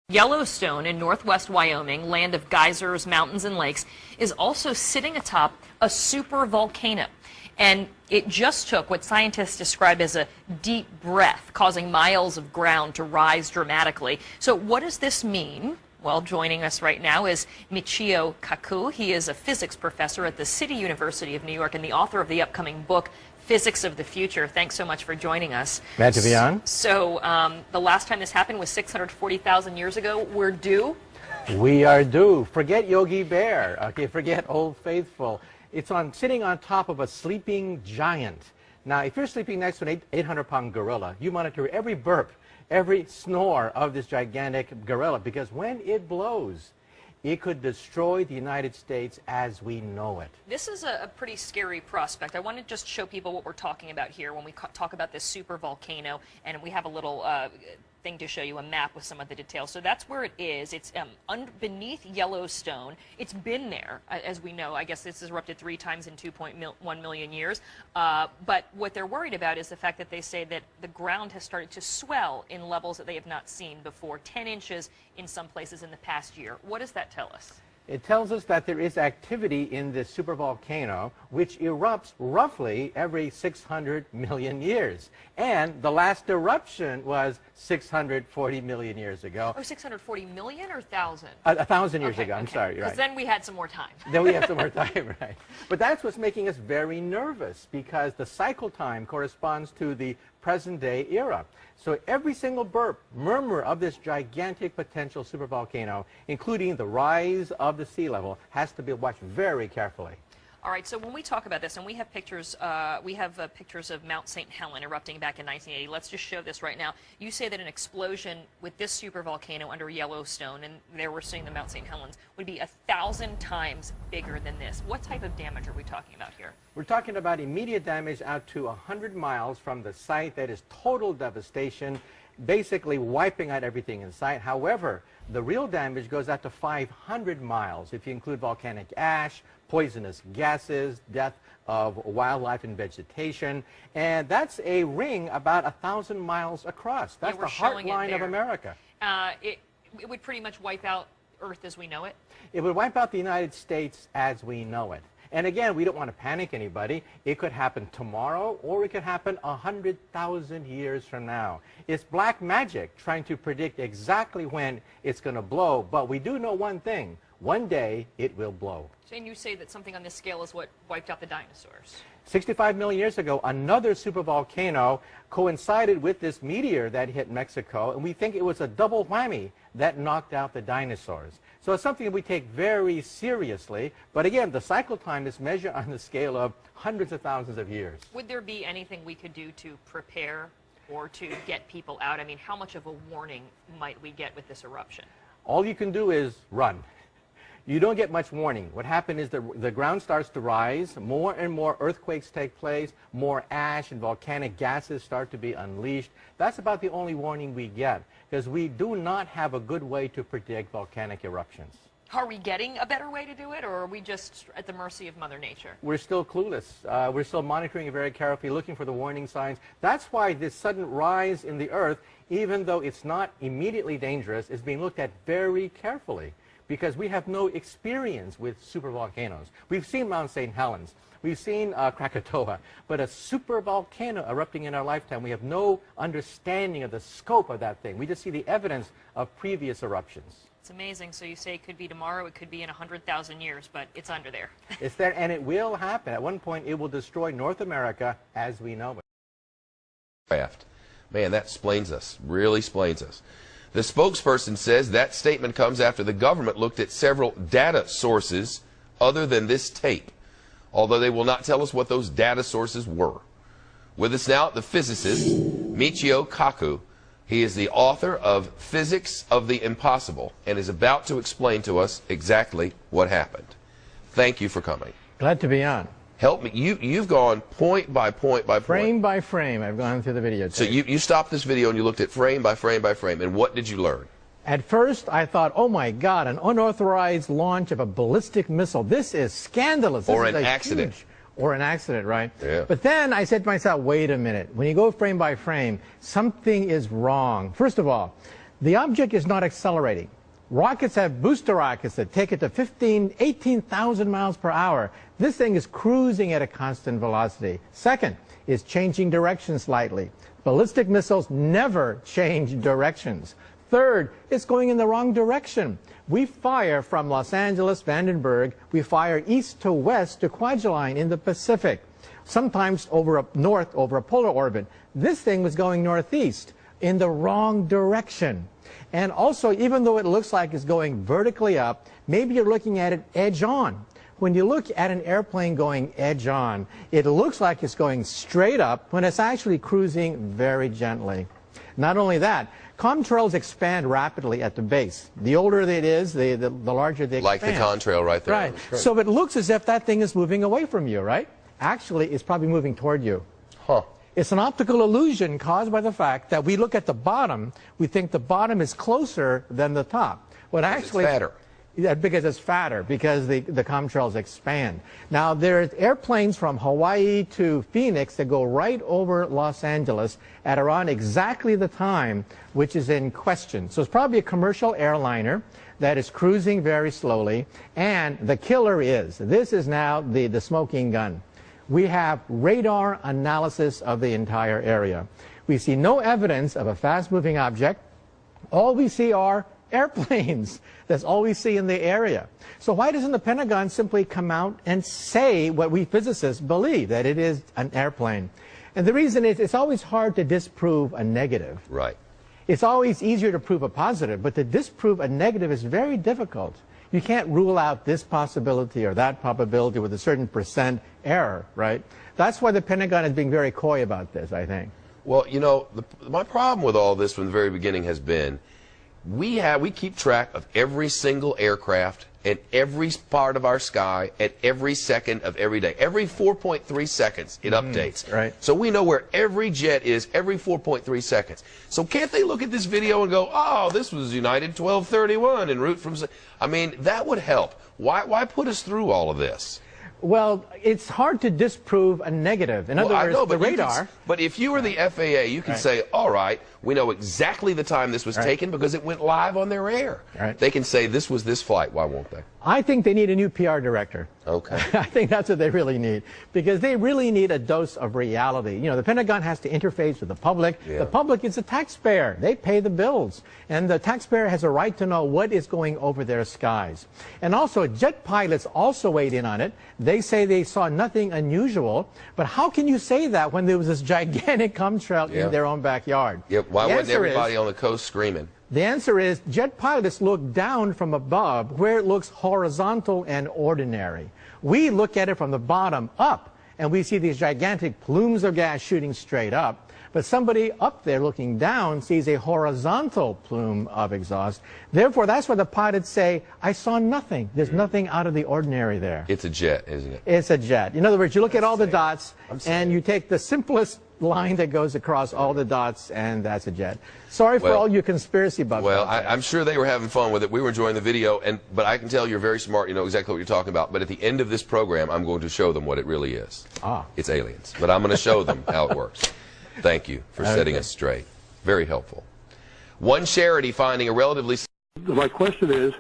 Yellowstone in northwest Wyoming, land of geysers, mountains, and lakes, is also sitting atop a super volcano. And it just took what scientists describe as a deep breath, causing miles of ground to rise dramatically. So what does this mean? Well, joining us right now is Michio Kaku. He is a physics professor at the City University of New York and the author of the upcoming book, Physics of the Future. Thanks so much for joining us. Glad to be on. So the last time this happened was 640,000 years ago. We're due? We are due. Forget Yogi Bear. Okay, forget Old Faithful. It's sitting on top of a sleeping giant. Now, if you're sleeping next to an 800-pound gorilla, you monitor every burp, every snore of this gigantic gorilla, because when it blows, it could destroy the United States as we know it. This is a pretty scary prospect. I want to just show people what we're talking about here when we talk about this super volcano, and we have a little thing to show you, a map with some of the details. So that's where it is. It's beneath Yellowstone. It's been there, as we know. I guess this has erupted 3 times in 2.1 million years. But what they're worried about is the fact that they say that the ground has started to swell in levels that they have not seen before, 10 inches in some places in the past year. What does that tell us? It tells us that there is activity in this supervolcano, which erupts roughly every 600 million years. And the last eruption was 640 million years ago. Oh, 640 million or 1,000? 1,000 years ago, I'm sorry, right. Because then we had some more time. Then we have some more time, right. But that's what's making us very nervous, because the cycle time corresponds to the present-day era. So every single burp, murmur of this gigantic potential supervolcano, including the rise of the sea level, has to be watched very carefully. All right, so when we talk about this, and we have pictures of Mount St. Helen erupting back in 1980. Let's just show this right now. You say that an explosion with this supervolcano under Yellowstone, and there we're seeing the Mount St. Helens, would be 1,000 times bigger than this. What type of damage are we talking about here? We're talking about immediate damage out to 100 miles from the site. That is total devastation, basically wiping out everything in sight. However, the real damage goes out to 500 miles if you include volcanic ash, poisonous gases, death of wildlife and vegetation, and that's a ring about 1,000 miles across. That's the heartline of America. It would pretty much wipe out Earth as we know it? It would wipe out the United States as we know it. And again, we don't want to panic anybody. It could happen tomorrow, or it could happen 100,000 years from now. It's black magic trying to predict exactly when it's going to blow, but we do know one thing. One day, it will blow. And you say that something on this scale is what wiped out the dinosaurs. 65 million years ago, another supervolcano coincided with this meteor that hit Mexico, and we think it was a double whammy that knocked out the dinosaurs. So it's something that we take very seriously, but again, the cycle time is measured on the scale of hundreds of thousands of years. Would there be anything we could do to prepare or to get people out? I mean, how much of a warning might we get with this eruption? All you can do is run. You don't get much warning. What happens is the ground starts to rise, more and more earthquakes take place, more ash and volcanic gases start to be unleashed. That's about the only warning we get, because we do not have a good way to predict volcanic eruptions. Are we getting a better way to do it, or are we just at the mercy of Mother Nature? We're still clueless. We're still monitoring it very carefully, looking for the warning signs. That's why this sudden rise in the Earth, even though it's not immediately dangerous, is being looked at very carefully, because we have no experience with supervolcanoes. We've seen Mount St. Helens. We've seen Krakatoa. But a supervolcano erupting in our lifetime, we have no understanding of the scope of that thing. We just see the evidence of previous eruptions. It's amazing. So you say it could be tomorrow, it could be in 100,000 years, but it's under there. It's there, and it will happen. At one point, it will destroy North America as we know it. Man, that explains us, really explains us. The spokesperson says that statement comes after the government looked at several data sources other than this tape, although they will not tell us what those data sources were. With us now, the physicist, Michio Kaku. He is the author of Physics of the Impossible and is about to explain to us exactly what happened. Thank you for coming. Glad to be on. Help me. You've gone point by point by point. Frame by frame, I've gone through the video. So you stopped this video and you looked at frame by frame by frame, and what did you learn? At first, I thought, oh my God, an unauthorized launch of a ballistic missile. This is scandalous. Or an accident. Or an accident, right? Yeah. But then I said to myself, wait a minute. When you go frame by frame, something is wrong. First of all, The object is not accelerating. Rockets have booster rockets that take it to 18,000 miles per hour. This thing is cruising at a constant velocity. Second, is changing direction slightly. Ballistic missiles never change directions. Third, it's going in the wrong direction. We fire from Los Angeles, Vandenberg. We fire east to west to Kwajalein in the Pacific, sometimes north over a polar orbit. This thing was going northeast in the wrong direction. And also, even though it looks like it's going vertically up, maybe you're looking at it edge on. When you look at an airplane going edge on, it looks like it's going straight up when it's actually cruising very gently. Not only that, contrails expand rapidly at the base. The older it is, the larger they expand. Like the contrail right there. Right. So it looks as if that thing is moving away from you, right? Actually, it's probably moving toward you. Huh. It's an optical illusion caused by the fact that we look at the bottom, we think the bottom is closer than the top. When actually, it's fatter. Yeah, because it's fatter, because the contrails expand. Now, there's airplanes from Hawaii to Phoenix that go right over Los Angeles at around exactly the time which is in question. So it's probably a commercial airliner that is cruising very slowly, and the killer is, this is now the smoking gun. We have radar analysis of the entire area. We see no evidence of a fast-moving object. All we see are airplanes. That's all we see in the area. So why doesn't the Pentagon simply come out and say what we physicists believe, that it is an airplane? And the reason is it's always hard to disprove a negative. Right. It's always easier to prove a positive, but to disprove a negative is very difficult. You can't rule out this possibility or that probability with a certain % error, right? That's why the Pentagon is being very coy about this, I think. Well, you know, my problem with all this from the very beginning has been we keep track of every single aircraft and every part of our sky at every second of every day. Every 4.3 seconds it updates. Right. So we know where every jet is every 4.3 seconds. So can't they look at this video and go, oh, this was United 1231 en route from... I mean, that would help. Why put us through all of this? Well, it's hard to disprove a negative. In other words, I know, the radar... But if you were the FAA, you could say, all right, we know exactly the time this was taken because it went live on their air. They can say this was this flight. Why won't they? I think they need a new PR director. Okay. I think that's what they really need, because they really need a dose of reality. You know, the Pentagon has to interface with the public. Yeah. The public is a taxpayer. They pay the bills. And the taxpayer has a right to know what is going over their skies. And also, jet pilots also weighed in on it. They say they saw nothing unusual. But how can you say that when there was this gigantic contrail in their own backyard? Yep. Why wasn't everybody on the coast screaming? The answer is jet pilots look down from above where it looks horizontal and ordinary. We look at it from the bottom up, and we see these gigantic plumes of gas shooting straight up. But somebody up there looking down sees a horizontal plume of exhaust. Therefore, that's why the pilots say, I saw nothing. There's nothing out of the ordinary there. It's a jet, isn't it? It's a jet. In other words, you look at all the dots, and you take the simplest line that goes across all the dots, and that's a jet. Sorry for all you conspiracy buffs. Well, I'm sure they were having fun with it. We were enjoying the video, but I can tell you're very smart. You know exactly what you're talking about. But at the end of this program, I'm going to show them what it really is. It's aliens. But I'm going to show them how it works. Thank you for setting us straight. Very helpful. One charity finding a relatively... My question is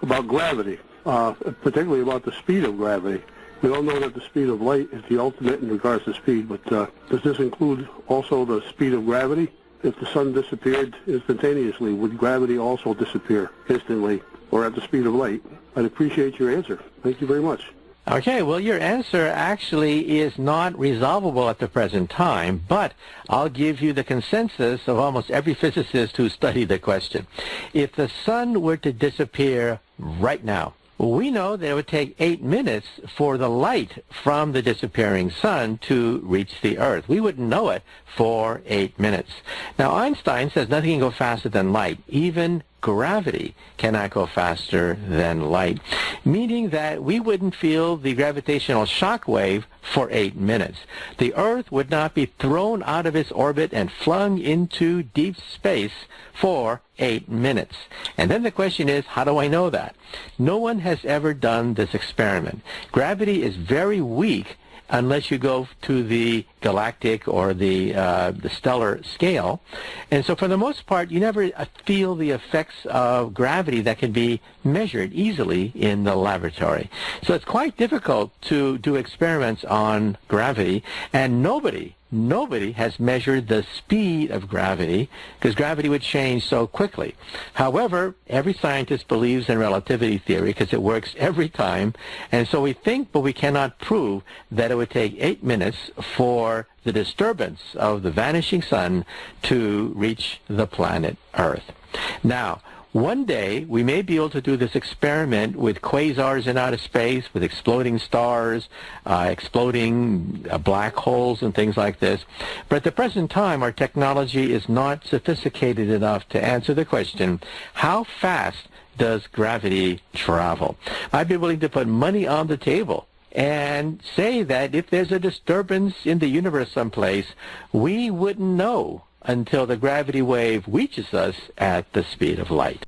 about gravity, particularly about the speed of gravity. We all know that the speed of light is the ultimate in regards to speed, but does this include also the speed of gravity? If the sun disappeared instantaneously, would gravity also disappear instantly or at the speed of light? I'd appreciate your answer. Thank you very much. Okay, well, your answer actually is not resolvable at the present time, but I'll give you the consensus of almost every physicist who studied the question. If the sun were to disappear right now, we know that it would take 8 minutes for the light from the disappearing sun to reach the Earth. We wouldn't know it for 8 minutes. Now, Einstein says nothing can go faster than light. Even gravity cannot go faster than light, meaning that we wouldn't feel the gravitational shock wave for 8 minutes. The Earth would not be thrown out of its orbit and flung into deep space for 8 minutes. And then the question is, how do I know that? No one has ever done this experiment. Gravity is very weak unless you go to the galactic or the stellar scale. And so for the most part, you never feel the effects of gravity that can be measured easily in the laboratory. So it's quite difficult to do experiments on gravity, and nobody has measured the speed of gravity, because gravity would change so quickly. However, every scientist believes in relativity theory because it works every time, and so we think, but we cannot prove, that it would take 8 minutes for the disturbance of the vanishing sun to reach the planet Earth. Now, one day, we may be able to do this experiment with quasars in outer space, with exploding stars, exploding black holes and things like this. But at the present time, our technology is not sophisticated enough to answer the question, how fast does gravity travel? I'd be willing to put money on the table and say that if there's a disturbance in the universe someplace, we wouldn't know until the gravity wave reaches us at the speed of light.